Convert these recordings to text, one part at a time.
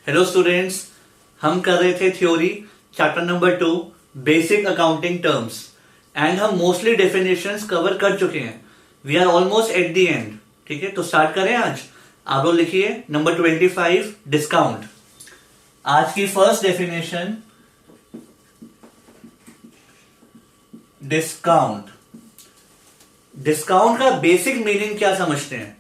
Hello students, हम कर रहे थे theory chapter number 2 basic accounting terms and हम मोस्टली डेफिनेशंस कवर कर चुके हैं। We are almost at the end. ठीक है, तो स्टार्ट करें। आज आप लोग लिखिए नंबर 25 डिस्काउंट। आज की फर्स्ट डेफिनेशन डिस्काउंट। डिस्काउंट का बेसिक मीनिंग क्या समझते हैं?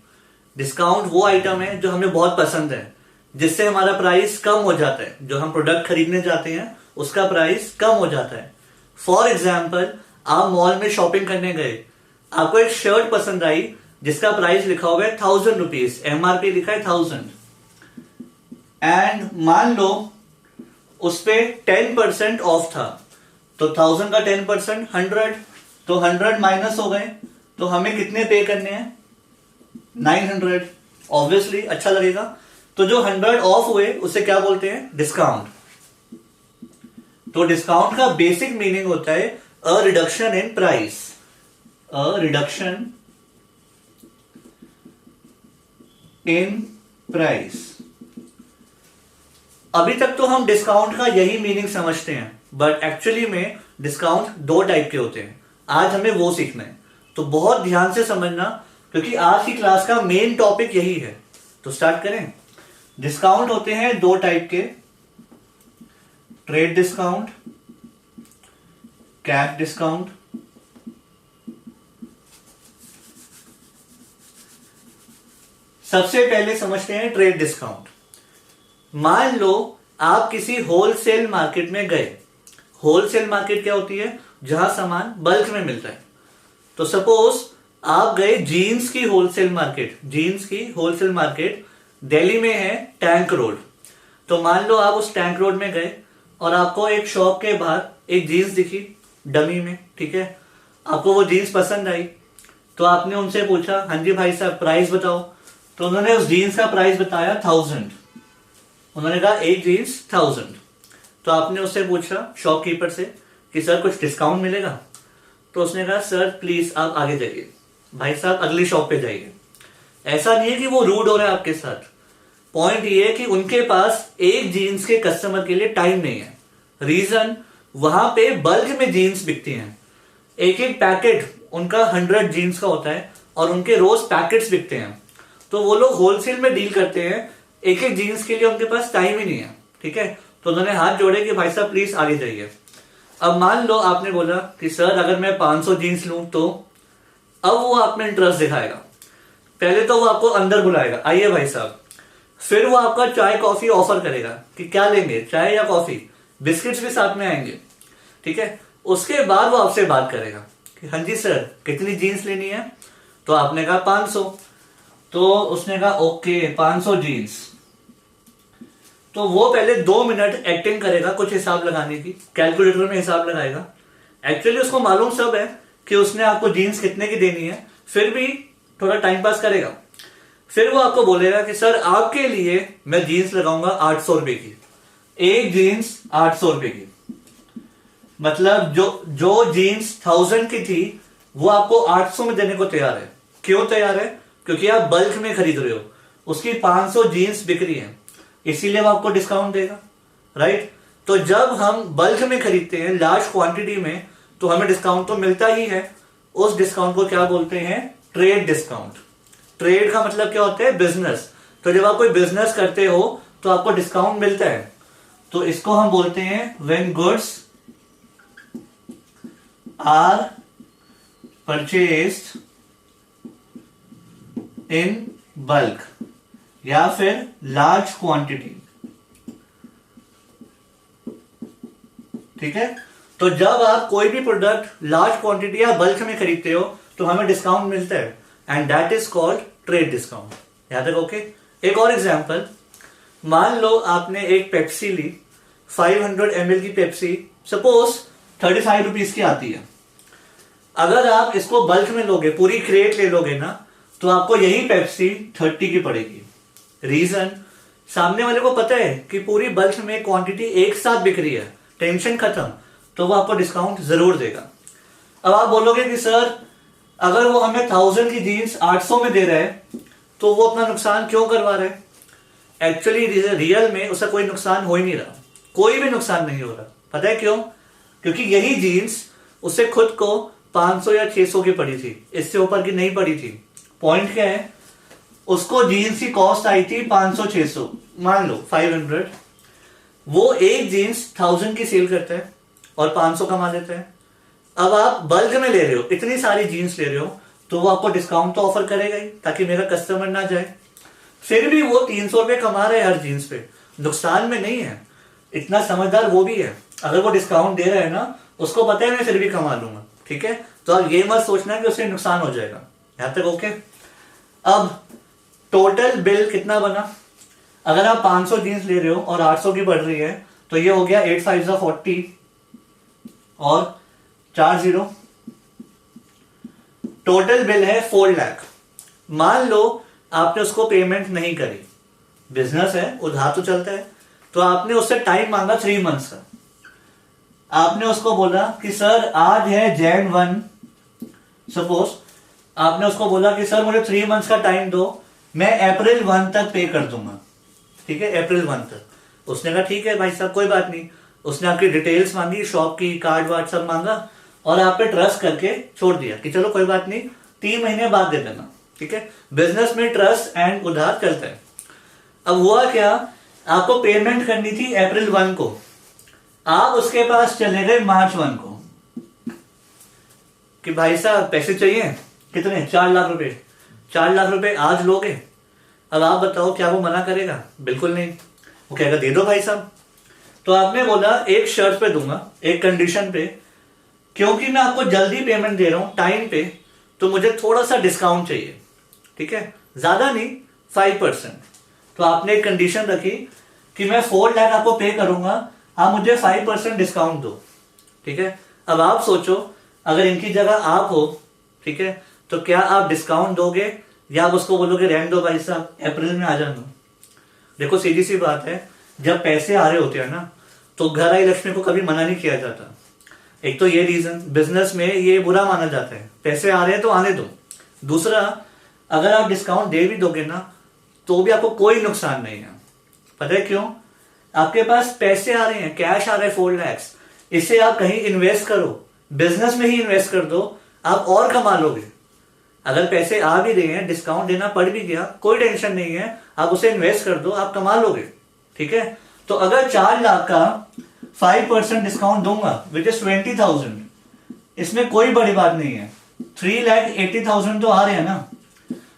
डिस्काउंट वो आइटम है जो हमें बहुत पसंद है, जिससे हमारा प्राइस कम हो जाता है। जो हम प्रोडक्ट खरीदने जाते हैं उसका प्राइस कम हो जाता है। फॉर एग्जाम्पल, आप मॉल में शॉपिंग करने गए, आपको एक शर्ट पसंद आई जिसका प्राइस लिखा हुआ है 1000 रुपीज, एमआरपी लिखा है 1000 एंड मान लो उस पे 10% ऑफ था, तो 1000 का 10% 100, तो 100 माइनस हो गए, तो हमें कितने पे करने हैं? 900। ऑब्वियसली अच्छा लगेगा। तो जो 100 ऑफ हुए उसे क्या बोलते हैं? डिस्काउंट। तो डिस्काउंट का बेसिक मीनिंग होता है a reduction in price. A reduction in price. अभी तक तो हम डिस्काउंट का यही मीनिंग समझते हैं, बट एक्चुअली में डिस्काउंट दो टाइप के होते हैं। आज हमें वो सीखना है, तो बहुत ध्यान से समझना, क्योंकि आज की क्लास का मेन टॉपिक यही है। तो स्टार्ट करें। डिस्काउंट होते हैं दो टाइप के, ट्रेड डिस्काउंट, कैश डिस्काउंट। सबसे पहले समझते हैं ट्रेड डिस्काउंट। मान लो आप किसी होलसेल मार्केट में गए। होलसेल मार्केट क्या होती है? जहां सामान बल्क में मिलता है। तो सपोज आप गए जीन्स की होलसेल मार्केट। जीन्स की होलसेल मार्केट दिल्ली में है, टैंक रोड। तो मान लो आप उस टैंक रोड में गए और आपको एक शॉप के बाहर एक जीन्स दिखी डमी में। ठीक है, आपको वो जीन्स पसंद आई, तो आपने उनसे पूछा, हाँ जी भाई साहब प्राइस बताओ। तो उन्होंने उस जीन्स का प्राइस बताया 1000। उन्होंने कहा एक जीन्स 1000। तो आपने उससे पूछा शॉपकीपर से कि सर कुछ डिस्काउंट मिलेगा? तो उसने कहा सर प्लीज आप आगे जाइए, भाई साहब अगली शॉप पे जाइए। ऐसा नहीं है कि वो रूड हो रहा है आपके साथ। पॉइंट ये है कि उनके पास एक जीन्स के कस्टमर के लिए टाइम नहीं है। रीजन, वहां पे बल्क में जीन्स बिकती हैं। एक एक पैकेट उनका 100 जीन्स का होता है और उनके रोज पैकेट्स बिकते हैं। तो वो लोग होलसेल में डील करते हैं, एक एक जीन्स के लिए उनके पास टाइम ही नहीं है। ठीक है, तो उन्होंने हाथ जोड़े कि भाई साहब प्लीज आगे जाइए। अब मान लो आपने बोला कि सर अगर मैं 500 जीन्स लूं तो? अब वो आप में इंटरेस्ट दिखाएगा। पहले तो वो आपको अंदर बुलाएगा, आइए भाई साहब। फिर वो आपका चाय कॉफी ऑफर करेगा कि क्या लेंगे, चाय या कॉफी। बिस्किट्स भी साथ में आएंगे। ठीक है, उसके बाद वो आपसे बात करेगा कि हाँ जी सर कितनी जीन्स लेनी है? तो आपने कहा 500। तो उसने कहा ओके 500 जीन्स। तो वो पहले 2 मिनट एक्टिंग करेगा, कुछ हिसाब लगाने की, कैलकुलेटर में हिसाब लगाएगा। एक्चुअली उसको मालूम सब है कि उसने आपको जीन्स कितने की देनी है, फिर भी थोड़ा टाइम पास करेगा। फिर वो आपको बोलेगा कि सर आपके लिए मैं जीन्स लगाऊंगा 800 रुपए की। एक जीन्स 800 रुपए की, मतलब जो जीन्स 1000 की थी वो आपको 800 में देने को तैयार है। क्यों तैयार है? क्योंकि आप बल्क में खरीद रहे हो, उसकी 500 जीन्स बिक रही है, इसीलिए वो आपको डिस्काउंट देगा। राइट? तो जब हम बल्क में खरीदते हैं, लार्ज क्वांटिटी में, तो हमें डिस्काउंट तो मिलता ही है। उस डिस्काउंट को क्या बोलते हैं? Trade discount. ट्रेड का मतलब क्या होता है? बिजनेस। तो जब आप कोई बिजनेस करते हो तो आपको डिस्काउंट मिलता है, तो इसको हम बोलते हैं when goods are purchased in bulk या फिर लार्ज क्वांटिटी। ठीक है, तो जब आप कोई भी प्रोडक्ट लार्ज क्वांटिटी या बल्क में खरीदते हो तो हमें डिस्काउंट मिलता है, and that is called trade discount. याद है? ओके। एक और एग्जांपल, मान लो आपने एक पेप्सी ली, 500 ml की पेप्सी, सपोज 35 रुपीज की आती है। अगर आप इसको बल्क में लोगे, पूरी क्रेट ले लोगे ना, तो आपको यही पेप्सी 30 की पड़ेगी। रीजन, सामने वाले को पता है कि पूरी बल्क में क्वांटिटी एक साथ बिक रही है, टेंशन खत्म, तो वो आपको डिस्काउंट जरूर देगा। अब आप बोलोगे कि सर अगर वो हमें 1000 की जीन्स 800 में दे रहा है तो वो अपना नुकसान क्यों करवा रहा है? एक्चुअली रियल में उसका कोई नुकसान हो ही नहीं रहा, कोई भी नुकसान नहीं हो रहा। पता है क्यों? क्योंकि यही जीन्स उसे खुद को 500 या 600 की पड़ी थी, इससे ऊपर की नहीं पड़ी थी। पॉइंट क्या है, उसको जीन्स की कॉस्ट आई थी 500-600, मान लो 500, वो एक जीन्स 1000 की सेल करता है और 500 कमा लेते हैं। अब आप बल्क में ले रहे हो, इतनी सारी जीन्स ले रहे हो, तो वो आपको डिस्काउंट तो ऑफर करेगा ही ताकि मेरा कस्टमर ना जाए। फिर भी वो 300 रुपये कमा रहे हैं हर जीन्स पे, नुकसान में नहीं है। इतना समझदार वो भी है, अगर वो डिस्काउंट दे रहा है ना, उसको पता है मैं फिर भी कमा लूंगा। ठीक है, तो अब ये मत सोचना कि उससे नुकसान हो जाएगा। यहां तक ओके? अब टोटल बिल कितना बना? अगर आप 500 जीन्स ले रहे हो और 800 की पड़ रही है, तो ये हो गया 8 5 40 और 4 0, टोटल बिल है 4 लाख। मान लो आपने उसको पेमेंट नहीं करी, बिजनेस है, उधार तो चलता है, तो आपने उससे टाइम मांगा 3 मंथ्स का। आपने उसको बोला कि सर आज है Jan 1, सपोज आपने उसको बोला कि सर मुझे 3 मंथ्स का टाइम दो, मैं April 1 तक पे कर दूंगा। ठीक है, April 1 तक। उसने कहा ठीक है भाई साहब कोई बात नहीं। उसने आपकी डिटेल्स मांगी, शॉप की, कार्ड वार्ड सब मांगा और आप पे ट्रस्ट करके छोड़ दिया कि चलो कोई बात नहीं 3 महीने बाद दे देना। ठीक है, बिजनेस में ट्रस्ट एंड उधार चलता है। अब हुआ क्या, आपको पेमेंट करनी थी April 1 को, आप उसके पास चले गए March 1 को कि भाई साहब पैसे चाहिए, कितने? 4 लाख रुपए। 4 लाख रुपए आज लोगे? अब आप बताओ क्या वो मना करेगा? बिल्कुल नहीं, वो कहेगा दे दो भाई साहब। तो आपने बोला एक शर्त पे दूंगा, एक कंडीशन पे, क्योंकि मैं आपको जल्दी पेमेंट दे रहा हूं टाइम पे, तो मुझे थोड़ा सा डिस्काउंट चाहिए। ठीक है, ज्यादा नहीं, 5%। तो आपने एक कंडीशन रखी कि मैं 4 लाख आपको पे करूंगा, आप मुझे 5% डिस्काउंट दो। ठीक है, अब आप सोचो अगर इनकी जगह आप हो, ठीक है, तो क्या आप डिस्काउंट दोगे या आप उसको बोलोगे रहने दो भाई साहब अप्रैल में आ जाना? देखो सीधी सी बात है, जब पैसे आ रहे होते हैं ना, तो घर आई लक्ष्मी को कभी मना नहीं किया जाता। एक तो ये रीजन, बिजनेस में ये बुरा माना जाता है, पैसे आ रहे हैं तो आने दो। दूसरा, अगर आप डिस्काउंट दे भी दोगे ना, तो भी आपको कोई नुकसान नहीं है। पता है क्यों? आपके पास पैसे आ रहे हैं, कैश आ रहा है 4 लाख, इसे आप कहीं इन्वेस्ट करो, बिजनेस में ही इन्वेस्ट कर दो, आप और कमा लोगे। अगर पैसे आ भी रहे हैं, डिस्काउंट देना पड़ भी गया, कोई टेंशन नहीं है, आप उसे इन्वेस्ट कर दो, आप कमा लोगे। ठीक है, तो अगर 4 लाख का 5% डिस्काउंट दूंगा विच इज 20,000, इसमें कोई बड़ी बात नहीं है। 3,80,000 तो आ रहे हैं ना,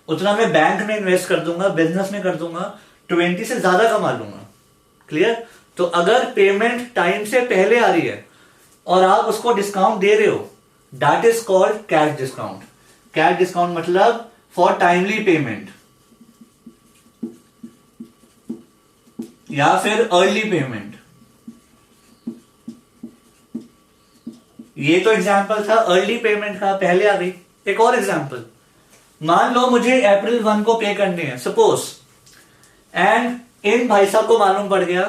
उतना मैं बैंक में इन्वेस्ट कर दूंगा, बिजनेस में कर दूंगा, 20 से ज्यादा कमा लूंगा। क्लियर? तो अगर पेमेंट टाइम से पहले आ रही है और आप उसको डिस्काउंट दे रहे हो, that is called cash discount. Cash discount मतलब फॉर टाइमली पेमेंट या फिर अर्ली पेमेंट। ये तो एग्जांपल था अर्ली पेमेंट का, पहले आ गई। एक और एग्जांपल, मान लो मुझे April 1 को पे करने हैं सपोज, एंड इन भाई साहब को मालूम पड़ गया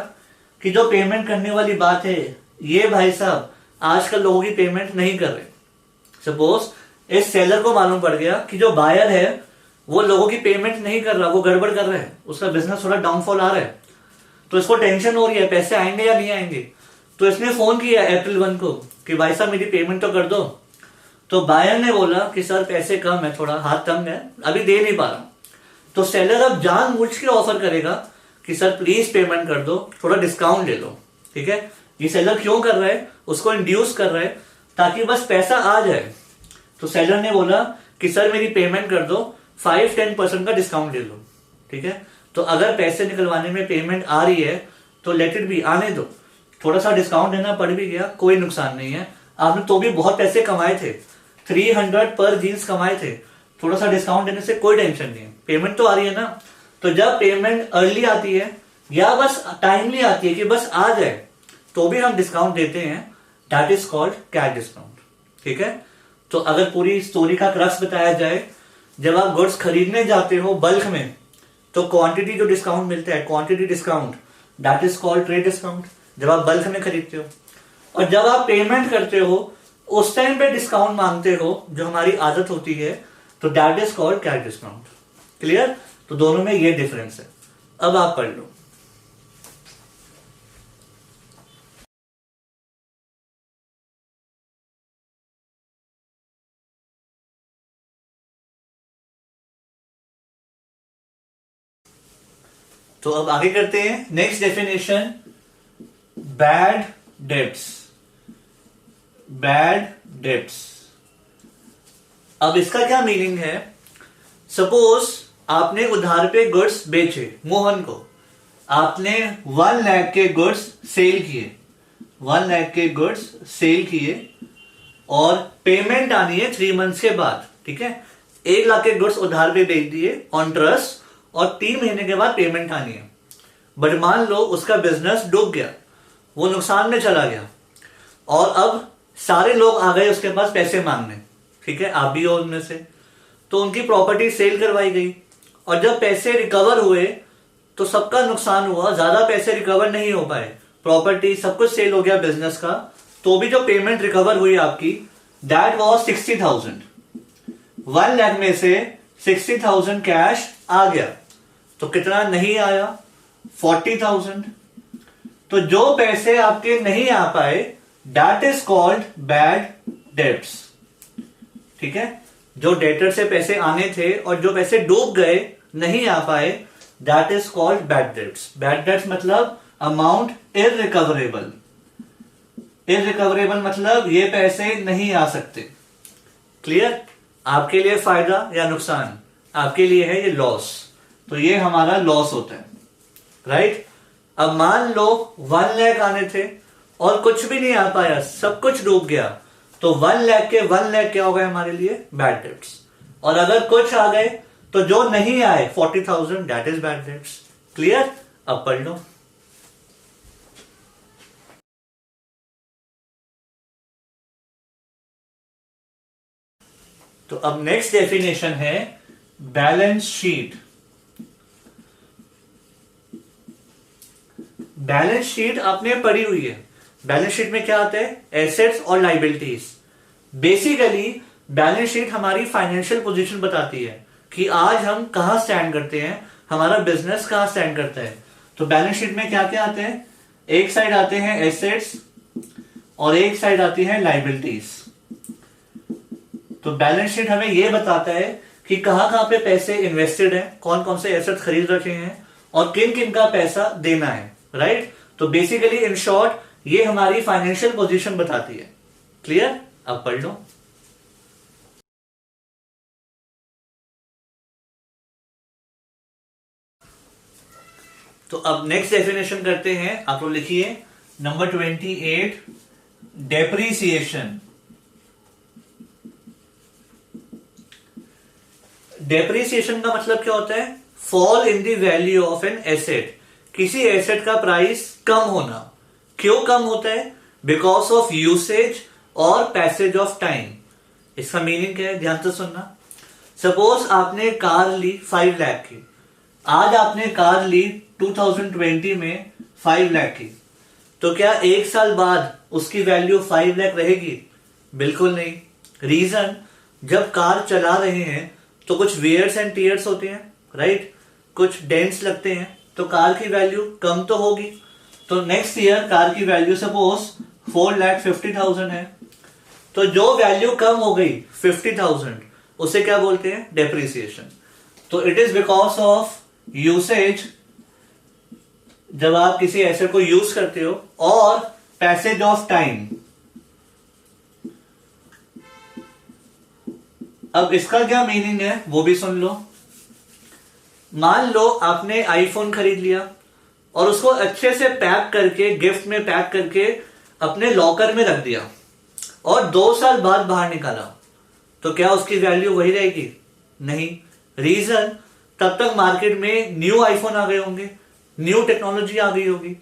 कि जो पेमेंट करने वाली बात है, ये भाई साहब आजकल लोगों की पेमेंट नहीं कर रहे। सपोज इस सेलर को मालूम पड़ गया कि जो बायर है वो लोगों की पेमेंट नहीं कर रहा, वो गड़बड़ कर रहा है, उसका बिजनेस थोड़ा डाउनफॉल आ रहा है, तो इसको टेंशन हो रही है पैसे आएंगे या नहीं आएंगे। तो इसने फोन किया April 1 को कि भाई साहब मेरी पेमेंट तो कर दो। तो बायर ने बोला कि सर पैसे कम है, थोड़ा हाथ तंग है, अभी दे नहीं पा रहा। तो सेलर अब जानबूझ के ऑफर करेगा कि सर प्लीज पेमेंट कर दो, थोड़ा डिस्काउंट ले लो। ठीक है, ये सेलर क्यों कर रहा है? उसको इंड्यूस कर रहा है ताकि बस पैसा आ जाए। तो सेलर ने बोला कि सर मेरी पेमेंट कर दो, 5-10% का डिस्काउंट ले लो। ठीक है, तो अगर पैसे निकलवाने में पेमेंट आ रही है तो लेट इट बी, आने दो, थोड़ा सा डिस्काउंट देना पड़ भी गया, कोई नुकसान नहीं है। आपने तो भी बहुत पैसे कमाए थे, 300 पर जीन्स कमाए थे, थोड़ा सा डिस्काउंट देने से कोई टेंशन नहीं है, पेमेंट तो आ रही है ना। तो जब पेमेंट अर्ली आती है या बस टाइमली आती है कि बस आ जाए, तो भी हम डिस्काउंट देते हैं, that is called cash discount. ठीक है, तो अगर पूरी स्टोरी का क्रक्स बताया जाए, जब आप गुड्स खरीदने जाते हो बल्क में, तो क्वांटिटी जो डिस्काउंट मिलता है, quantity discount, that is called trade discount, जब आप बल्क में खरीदते हो। और जब आप पेमेंट करते हो उस टाइम पे डिस्काउंट मांगते हो, जो हमारी आदत होती है, तो that is called cash discount. Clear? तो दोनों में ये डिफरेंस है। अब आप पढ़ लो। तो अब आगे करते हैं next definition, bad debts. Bad debts, अब इसका क्या मीनिंग है? सपोज आपने उधार पे गुड्स बेचे मोहन को, आपने 1 लाख के गुड्स सेल किए, 1 लाख के गुड्स सेल किए और पेमेंट आनी है 3 मंथ्स के बाद, ठीक है। 1 लाख के गुड्स उधार पे बेच दिए ऑन ट्रस्ट और 3 महीने के बाद पेमेंट आनी है। बट मान लो उसका बिजनेस डूब गया, वो नुकसान में चला गया और अब सारे लोग आ गए उसके पास पैसे मांगने, ठीक है, आप भी हो उनमें से। तो उनकी प्रॉपर्टी सेल करवाई गई और जब पैसे रिकवर हुए तो सबका नुकसान हुआ, ज्यादा पैसे रिकवर नहीं हो पाए, प्रॉपर्टी सब कुछ सेल हो गया बिजनेस का, तो भी जो पेमेंट रिकवर हुई आपकी दैट वाज 60,000। 1 लाख में से 60,000 कैश आ गया, तो कितना नहीं आया? 40,000। तो जो पैसे आपके नहीं आ पाए that is called bad debts, ठीक है। जो डेटर से पैसे आने थे और जो पैसे डूब गए, नहीं आ पाए, that is called bad debts. Bad debts मतलब अमाउंट इररिकवरेबल। इररिकवरेबल मतलब ये पैसे नहीं आ सकते। क्लियर? आपके लिए फायदा या नुकसान? आपके लिए है ये लॉस, तो ये हमारा लॉस होता है, राइट। अब मान लो 1 लाख आने थे और कुछ भी नहीं आ पाया, सब कुछ डूब गया, तो 1 लाख के 1 लाख क्या हो गए हमारे लिए? Bad debts. और अगर कुछ आ गए तो जो नहीं आए 40,000 that is bad debts. Clear? अब पढ़ लो। तो अब नेक्स्ट डेफिनेशन है बैलेंस शीट। बैलेंस शीट आपने पढ़ी हुई है। बैलेंस शीट में क्या आता है? एसेट्स और लाइबिलिटीज। बेसिकली बैलेंस शीट हमारी फाइनेंशियल पोजीशन बताती है कि आज हम कहां स्टैंड करते हैं, हमारा बिजनेस कहां स्टैंड करता है। तो बैलेंस शीट में क्या क्या आते हैं? एक साइड आते हैं एसेट्स और एक साइड आती है लाइबिलिटीज। तो बैलेंस शीट हमें यह बताता है कि कहां कहां पे पैसे इन्वेस्टेड हैं, कौन कौन से एसेट खरीद रखे हैं और किन किन का पैसा देना है, राइट। तो बेसिकली इन शॉर्ट ये हमारी फाइनेंशियल पोजीशन बताती है। क्लियर? अब पढ़ लो। तो अब नेक्स्ट डेफिनेशन करते हैं, आप लोग लिखिए नंबर 28, डेप्रीसिएशन। डेप्रीसिएशन का मतलब क्या होता है? Fall in the value of an asset. किसी एसेट का प्राइस कम होना। क्यों कम होता है? बिकॉज ऑफ यूसेज और पैसेज ऑफ टाइम। इसका मीनिंग क्या है? ध्यान से सुनना। सपोज आपने कार ली 5 लाख की, आज आपने कार ली 2020 में 5 लाख की, तो क्या 1 साल बाद उसकी वैल्यू 5 लाख रहेगी? बिल्कुल नहीं। रीजन, जब कार चला रहे हैं तो कुछ वेयर्स एंड टीयर्स होते हैं, राइट, कुछ डेंट्स लगते हैं, तो कार की वैल्यू कम तो होगी। तो नेक्स्ट ईयर कार की वैल्यू सपोज 4,50,000 है, तो जो वैल्यू कम हो गई 50,000 उसे क्या बोलते हैं? डेप्रिसिएशन। तो it is because of usage, जब आप किसी एसेट को यूज करते हो, और पैसेज ऑफ टाइम। अब इसका क्या मीनिंग है वो भी सुन लो। मान लो आपने आईफोन खरीद लिया और उसको अच्छे से पैक करके, गिफ्ट में पैक करके अपने लॉकर में रख दिया और 2 साल बाद बाहर निकाला, तो क्या उसकी वैल्यू वही रहेगी? नहीं। रीजन, तब तक मार्केट में न्यू आईफोन आ गए होंगे, न्यू टेक्नोलॉजी आ गई होगी।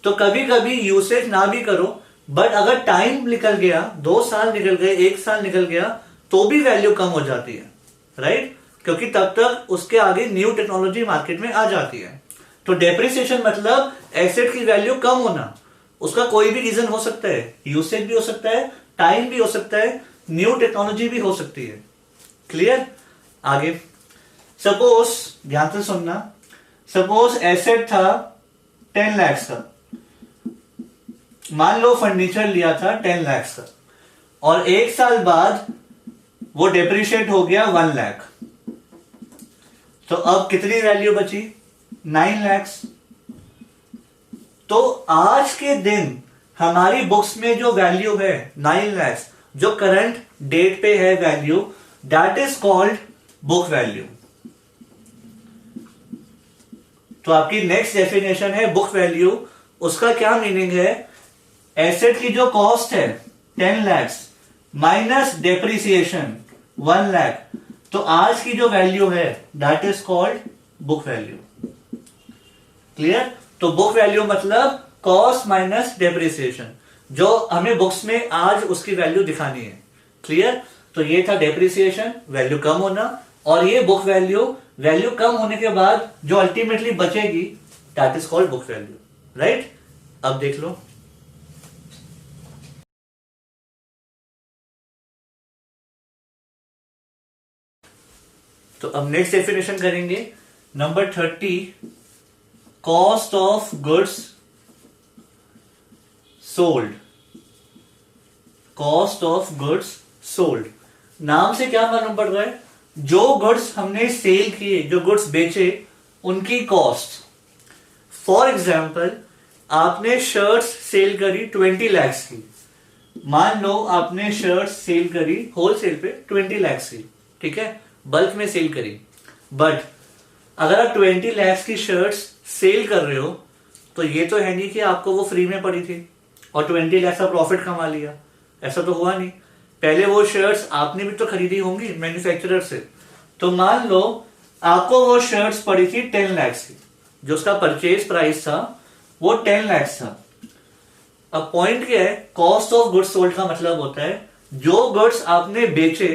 तो कभी कभी यूसेज ना भी करो, बट अगर टाइम निकल गया, 2 साल निकल गए, 1 साल निकल गया, तो भी वैल्यू कम हो जाती है, राइट, क्योंकि तब तक उसके आगे न्यू टेक्नोलॉजी मार्केट में आ जाती है। तो डेप्रिसिएशन मतलब एसेट की वैल्यू कम होना। उसका कोई भी रीजन हो सकता है, यूसेज भी हो सकता है, टाइम भी हो सकता है, न्यू टेक्नोलॉजी भी हो सकती है। क्लियर? आगे सपोज, ध्यान से सुनना, सपोज एसेट था 10 लाख का, मान लो फर्नीचर लिया था 10 लाख का, और 1 साल बाद वो डेप्रिशिएट हो गया 1 लाख, तो अब कितनी वैल्यू बची? 9 लाख। तो आज के दिन हमारी बुक्स में जो वैल्यू है 9 लाख, जो करंट डेट पे है value, that is called book value. तो आपकी नेक्स्ट डेफिनेशन है बुक वैल्यू। उसका क्या मीनिंग है? एसेट की जो कॉस्ट है 10 लाख माइनस डेप्रिसिएशन 1 लाख, तो आज की जो वैल्यू है that is called book value. Clear? तो बुक वैल्यू मतलब कॉस्ट माइनस डेप्रिसिएशन, जो हमें बुक्स में आज उसकी वैल्यू दिखानी है। क्लियर? तो ये था डेप्रिसिएशन, वैल्यू कम होना, और ये बुक वैल्यू, वैल्यू कम होने के बाद जो अल्टीमेटली बचेगी that is called book value. Right? अब देख लो, तो अब नेक्स्ट डेफिनेशन करेंगे number 30, cost of goods sold. Cost of goods sold, नाम से क्या मालूम पड़ रहा है? जो गुड्स हमने सेल किए, जो गुड्स बेचे, उनकी कॉस्ट। फॉर एग्जाम्पल, आपने शर्ट्स सेल करी 20 लाख की, मान लो आपने शर्ट्स सेल करी होलसेल पे 20 लाख की, ठीक है, बल्क में सेल करी। बट अगर आप 20 लाख की शर्ट्स सेल कर रहे हो, तो ये तो है नहीं कि आपको वो फ्री में पड़ी थी और 20 लाख का प्रॉफिट कमा लिया। ऐसा तो हुआ नहीं। पहले वो शर्ट्स आपने भी तो खरीदी होंगी मैन्युफैक्चरर से। तो मान लो आपको वो शर्ट्स पड़ी थी 10 लाख की, जो उसका परचेज प्राइस था वो 10 लाख था। अब पॉइंट क्या है? कॉस्ट ऑफ गुड्स सोल्ड का मतलब होता है जो गुड्स आपने बेचे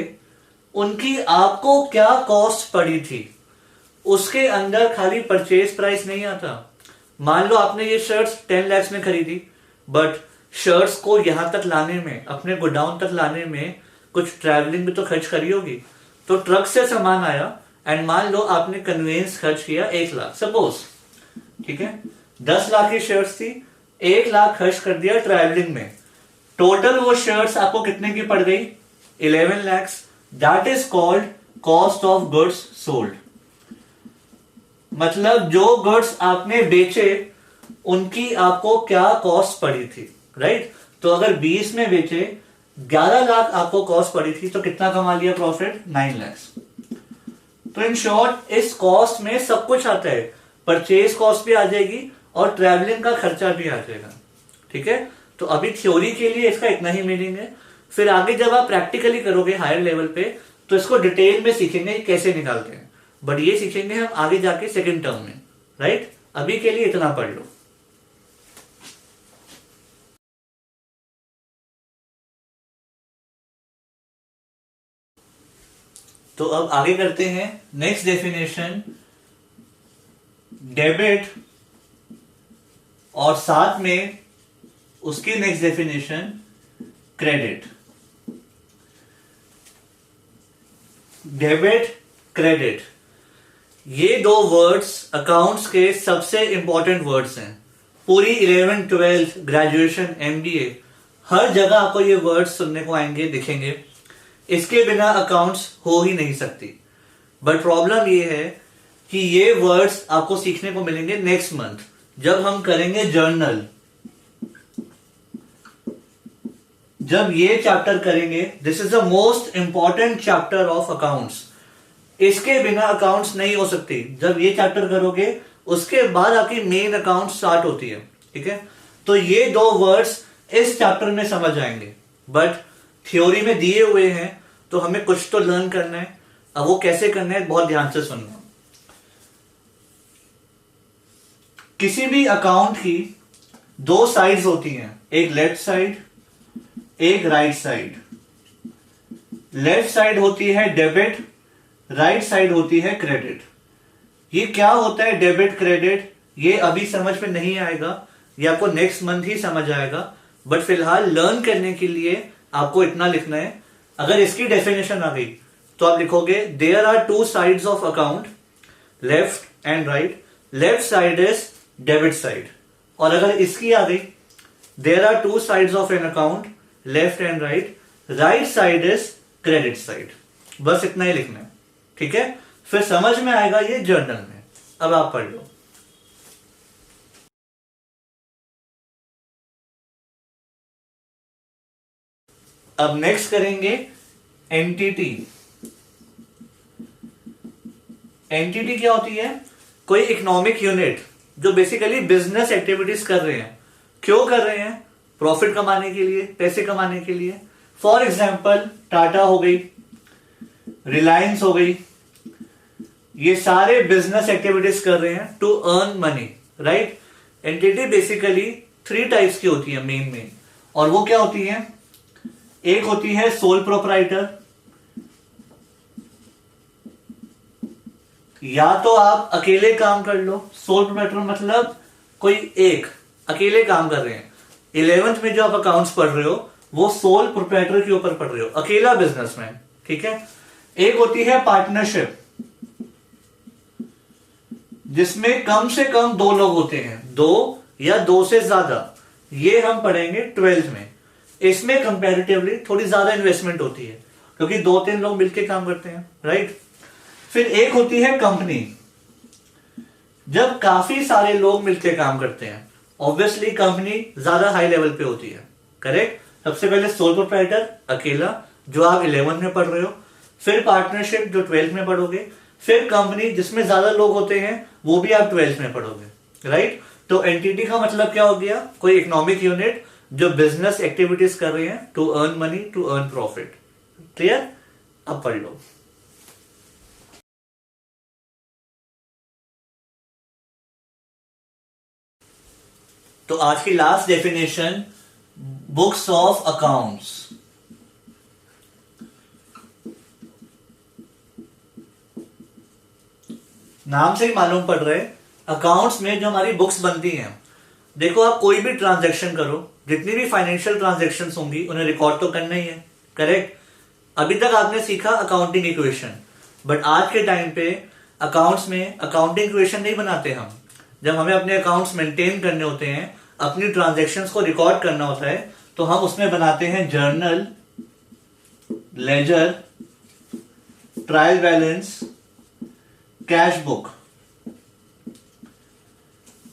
उनकी आपको क्या कॉस्ट पड़ी थी, उसके अंदर खाली परचेज प्राइस नहीं आता। मान लो आपने ये शर्ट्स 10 लाख में खरीदी, बट शर्ट्स को यहां तक लाने में, अपने गोडाउन तक लाने में कुछ ट्रैवलिंग भी तो खर्च करी होगी। तो ट्रक से सामान आया एंड मान लो आपने कन्वेंस खर्च किया 1 लाख सपोज, ठीक है, 10 लाख की शर्ट्स थी, 1 लाख खर्च कर दिया ट्रैवलिंग में। टोटल वो शर्ट्स आपको कितने की पड़ गई? 11 lakh. That is called cost of goods sold. मतलब जो गुड्स आपने बेचे उनकी आपको क्या कॉस्ट पड़ी थी। राइट? तो अगर 20 में बेचे, 11 लाख आपको कॉस्ट पड़ी थी, तो कितना कमा लिया प्रॉफिट? 9 लाख। तो इन शॉर्ट इस कॉस्ट में सब कुछ आता है, परचेज कॉस्ट भी आ जाएगी और ट्रैवलिंग का खर्चा भी आ जाएगा। ठीक है? तो अभी थ्योरी के लिए इसका इतना ही मीनिंग है। फिर आगे जब आप प्रैक्टिकली करोगे हायर लेवल पे, तो इसको डिटेल में सीखेंगे कैसे निकालते हैं। बट ये सीखेंगे हम आगे जाके सेकंड टर्म में। राइट? अभी के लिए इतना पढ़ लो। तो अब आगे करते हैं नेक्स्ट डेफिनेशन, डेबिट, और साथ में उसकी next definition credit. Debit, credit, ये दो वर्ड्स अकाउंट्स के सबसे इंपॉर्टेंट वर्ड्स हैं। पूरी 11th 12th ग्रेजुएशन MBA हर जगह आपको ये वर्ड्स सुनने को आएंगे, दिखेंगे। इसके बिना अकाउंट्स हो ही नहीं सकती। बट प्रॉब्लम ये है कि ये वर्ड्स आपको सीखने को मिलेंगे नेक्स्ट मंथ जब हम करेंगे जर्नल। जब ये चैप्टर करेंगे, this is the most important chapter of accounts. इसके बिना अकाउंट्स नहीं हो सकती। जब ये चैप्टर करोगे उसके बाद आपकी मेन अकाउंट स्टार्ट होती है। ठीक है? तो ये दो वर्ड्स इस चैप्टर में समझ आएंगे, बट थ्योरी में दिए हुए हैं, तो हमें कुछ तो लर्न करना है। अब वो कैसे करना है, बहुत ध्यान से सुनना। किसी भी अकाउंट की दो साइड्स होती हैं, एक लेफ्ट साइड, एक राइट साइड। लेफ्ट साइड होती है डेबिट, राइट साइड होती है क्रेडिट। ये क्या होता है डेबिट क्रेडिट, ये अभी समझ में नहीं आएगा, ये आपको नेक्स्ट मंथ ही समझ आएगा। बट फिलहाल लर्न करने के लिए आपको इतना लिखना है। अगर इसकी डेफिनेशन आ गई तो आप लिखोगे there are two sides of account, left and right. Left side is debit side. और अगर इसकी आ गई, there are two sides of an account, left and right, right side is credit side. बस इतना ही लिखना है, ठीक है। फिर समझ में आएगा ये जर्नल में। अब आप पढ़ लो। अब नेक्स्ट करेंगे एंटिटी। एंटिटी क्या होती है? कोई इकोनॉमिक यूनिट जो बेसिकली बिजनेस एक्टिविटीज कर रहे हैं। क्यों कर रहे हैं? प्रॉफिट कमाने के लिए, पैसे कमाने के लिए। फॉर एग्जाम्पल टाटा हो गई, रिलायंस हो गई, ये सारे बिजनेस एक्टिविटीज कर रहे हैं to earn money, right. Entity basically 3 types की होती है मेन, और वो क्या होती है? एक होती है सोल प्रोप्राइटर, या तो आप अकेले काम कर लो। सोल प्रोप्राइटर मतलब कोई एक अकेले काम कर रहे हैं। 11th में जो आप अकाउंट्स पढ़ रहे हो वो सोल प्रोप्राइटर के ऊपर पढ़ रहे हो, अकेला बिजनेसमैन, ठीक है। एक होती है पार्टनरशिप, जिसमें कम से कम 2 लोग होते हैं, 2 या 2 से ज्यादा। ये हम पढ़ेंगे 12th में। इसमें कंपैरेटिवली थोड़ी ज्यादा इन्वेस्टमेंट होती है, क्योंकि 2-3 लोग मिलकर काम करते हैं, राइट। फिर एक होती है कंपनी, जब काफी सारे लोग मिलकर काम करते हैं। ऑब्वियसली कंपनी ज्यादा हाई लेवल पे होती है, करेक्ट। सबसे पहले सोल प्रोप्राइटर अकेला, जो आप 11th में पढ़ रहे हो। फिर पार्टनरशिप जो 12th में पढ़ोगे। फिर कंपनी जिसमें ज्यादा लोग होते हैं, वो भी आप 12th में पढ़ोगे, राइट। तो एंटिटी का मतलब क्या हो गया? कोई इकोनॉमिक यूनिट जो बिजनेस एक्टिविटीज कर रहे हैं to earn money, to earn profit. Clear? अब पढ़ लो। तो आज की last definition, books of accounts. नाम से ही मालूम पड़ रहा है, अकाउंट्स में जो हमारी बुक्स बनती हैं। देखो, आप कोई भी ट्रांजैक्शन करो, जितनी भी फाइनेंशियल ट्रांजैक्शंस होंगी उन्हें रिकॉर्ड तो करना ही है, करेक्ट। अभी तक आपने सीखा अकाउंटिंग इक्वेशन, बट आज के टाइम पे अकाउंट्स में अकाउंटिंग इक्वेशन नहीं बनाते हम। जब हमें अपने अकाउंट्स मेंटेन करने होते हैं, अपनी ट्रांजैक्शंस को रिकॉर्ड करना होता है, तो हम उसमें बनाते हैं journal, ledger, trial balance, cash book.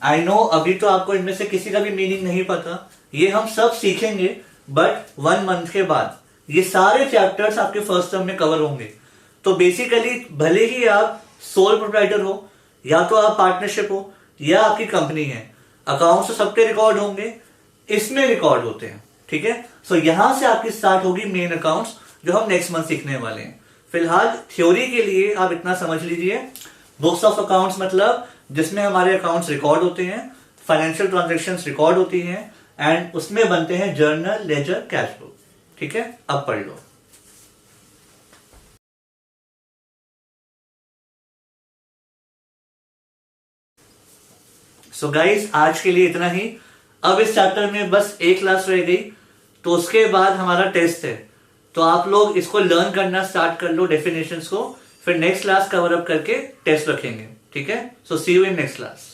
I know अभी तो आपको इनमें से किसी का भी मीनिंग नहीं पता, ये हम सब सीखेंगे, बट 1 मंथ के बाद ये सारे चैप्टर्स आपके फर्स्ट टर्म में कवर होंगे। तो बेसिकली भले ही आप सोल प्रोप्राइटर हो, या तो आप पार्टनरशिप हो, या आपकी कंपनी है, अकाउंट्स तो सबके रिकॉर्ड होंगे, इसमें रिकॉर्ड होते हैं, ठीक है। सो यहां से आपकी स्टार्ट होगी मेन अकाउंट्स, जो हम नेक्स्ट मंथ सीखने वाले हैं। फिलहाल थ्योरी के लिए आप इतना समझ लीजिए, बुक्स ऑफ अकाउंट्स मतलब जिसमें हमारे अकाउंट्स रिकॉर्ड होते हैं, फाइनेंशियल ट्रांजैक्शंस रिकॉर्ड होती हैं, एंड उसमें बनते हैं जर्नल, लेजर, कैश बुक, ठीक है। अब पढ़ लो। सो गाइस, आज के लिए इतना ही। अब इस चैप्टर में बस एक क्लास रह गई, तो उसके बाद हमारा टेस्ट है। तो आप लोग इसको लर्न करना स्टार्ट कर लो, डेफिनेशंस को। फिर नेक्स्ट क्लास कवर अप करके टेस्ट रखेंगे, ठीक है। सो सी यू इन नेक्स्ट क्लास।